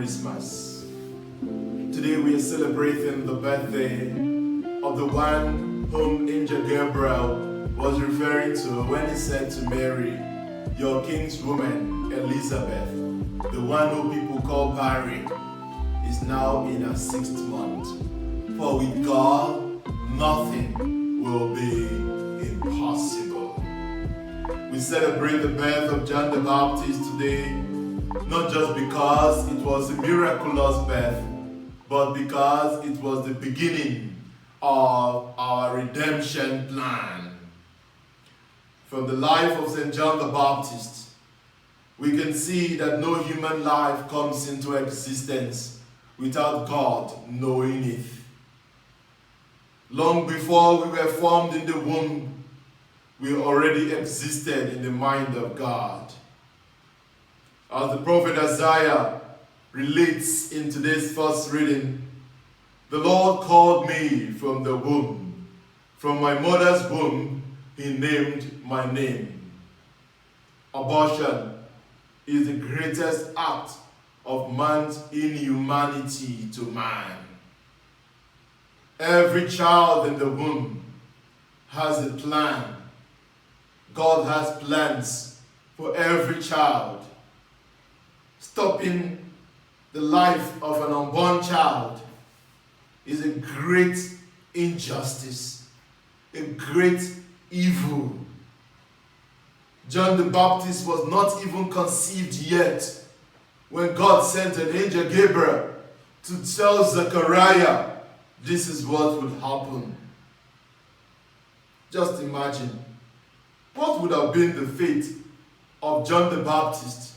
Christmas. Today we are celebrating the birthday of the one whom Angel Gabriel was referring to when he said to Mary, "Your king's woman, Elizabeth, the one who people call barren, is now in her 6th month. For with God, nothing will be impossible." We celebrate the birth of John the Baptist today, not just because it was a miraculous birth, but because it was the beginning of our redemption plan. From the life of St. John the Baptist, we can see that no human life comes into existence without God knowing it. Long before we were formed in the womb, we already existed in the mind of God. As the prophet Isaiah relates in today's first reading, "The Lord called me from the womb. From my mother's womb, he named my name." Abortion is the greatest act of man's inhumanity to man. Every child in the womb has a plan. God has plans for every child. Stopping the life of an unborn child is a great injustice, a great evil. John the Baptist was not even conceived yet when God sent an angel Gabriel to tell Zechariah this is what would happen. Just imagine, what would have been the fate of John the Baptist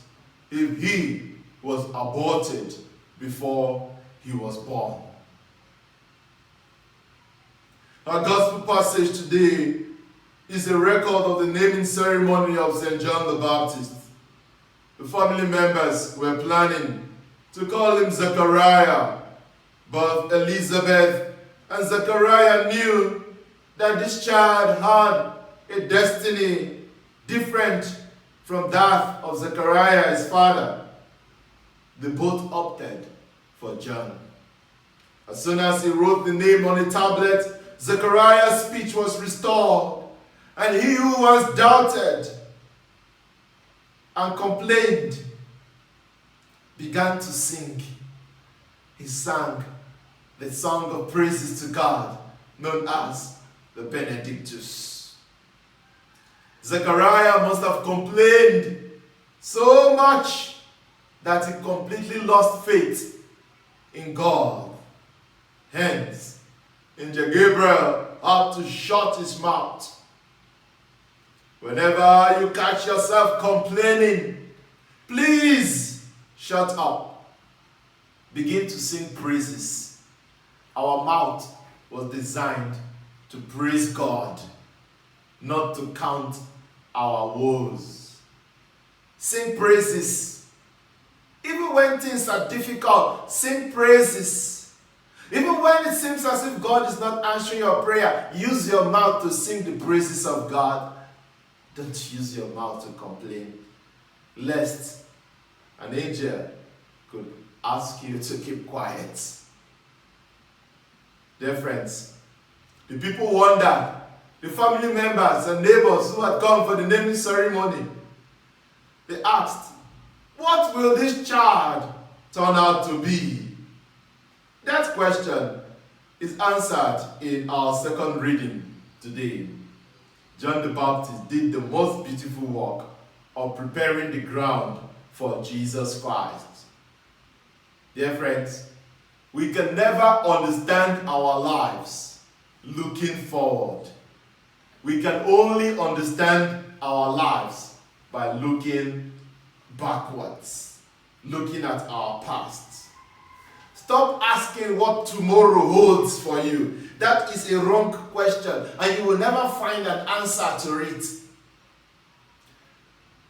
if he was aborted before he was born? Our gospel passage today is a record of the naming ceremony of St. John the Baptist. The family members were planning to call him Zechariah, but Elizabeth and Zechariah knew that this child had a destiny different from that of Zechariah, his father. They both opted for John. As soon as he wrote the name on a tablet, Zechariah's speech was restored, and he who once doubted and complained began to sing. He sang the song of praises to God, known as the Benedictus. Zechariah must have complained so much that he completely lost faith in God. Hence, Angel Gabriel had to shut his mouth. Whenever you catch yourself complaining, please shut up. Begin to sing praises. Our mouth was designed to praise God, not to count our woes. Sing praises. Even when things are difficult, sing praises. Even when it seems as if God is not answering your prayer, use your mouth to sing the praises of God. Don't use your mouth to complain, lest an angel could ask you to keep quiet. Dear friends, the people wondered, the family members and neighbors who had come for the naming ceremony, they asked, "What will this child turn out to be?" That question is answered in our second reading today. John the Baptist did the most beautiful work of preparing the ground for Jesus Christ. Dear friends, we can never understand our lives looking forward. We can only understand our lives by looking backwards, looking at our past. Stop asking what tomorrow holds for you. That is a wrong question, and you will never find an answer to it.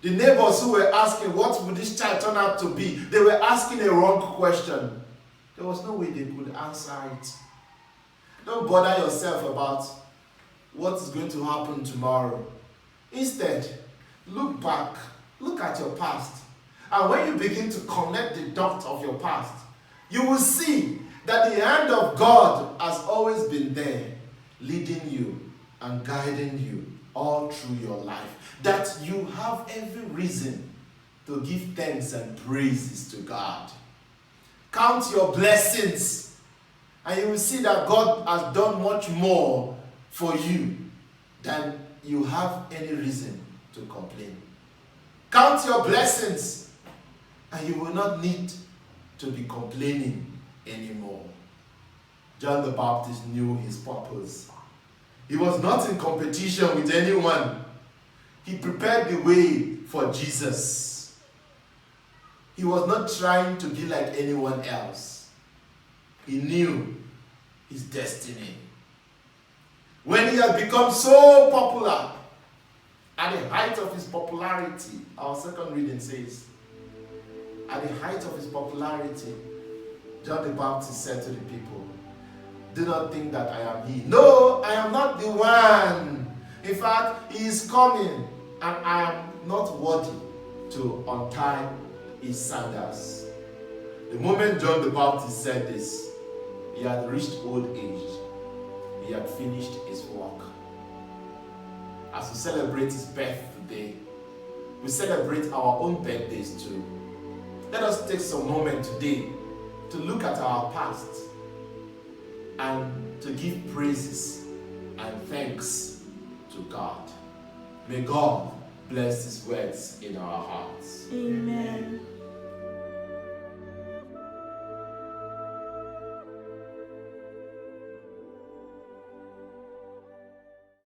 The neighbors who were asking, "What would this child turn out to be?" they were asking a wrong question. There was no way they could answer it. Don't bother yourself about what is going to happen tomorrow. Instead, look back, look at your past, And when you begin to connect the dots of your past, you will see that the hand of God has always been there, leading you and guiding you all through your life. That you have every reason to give thanks and praises to God. Count your blessings, and you will see that God has done much more for you than you have any reason to complain. Count your blessings, and you will not need to be complaining anymore. John the Baptist knew his purpose. He was not in competition with anyone. He prepared the way for Jesus. He was not trying to be like anyone else. He knew his destiny. When he had become so popular, at the height of his popularity, our second reading says, at the height of his popularity, John the Baptist said to the people, "Do not think that I am he. No, I am not the one. In fact, he is coming, and I am not worthy to untie his sandals." The moment John the Baptist said this, he had reached old age. He had finished his work. As we celebrate his birth today, we celebrate our own birthdays too. Let us take some moment today to look at our past and to give praises and thanks to God. May God bless his words in our hearts. Amen.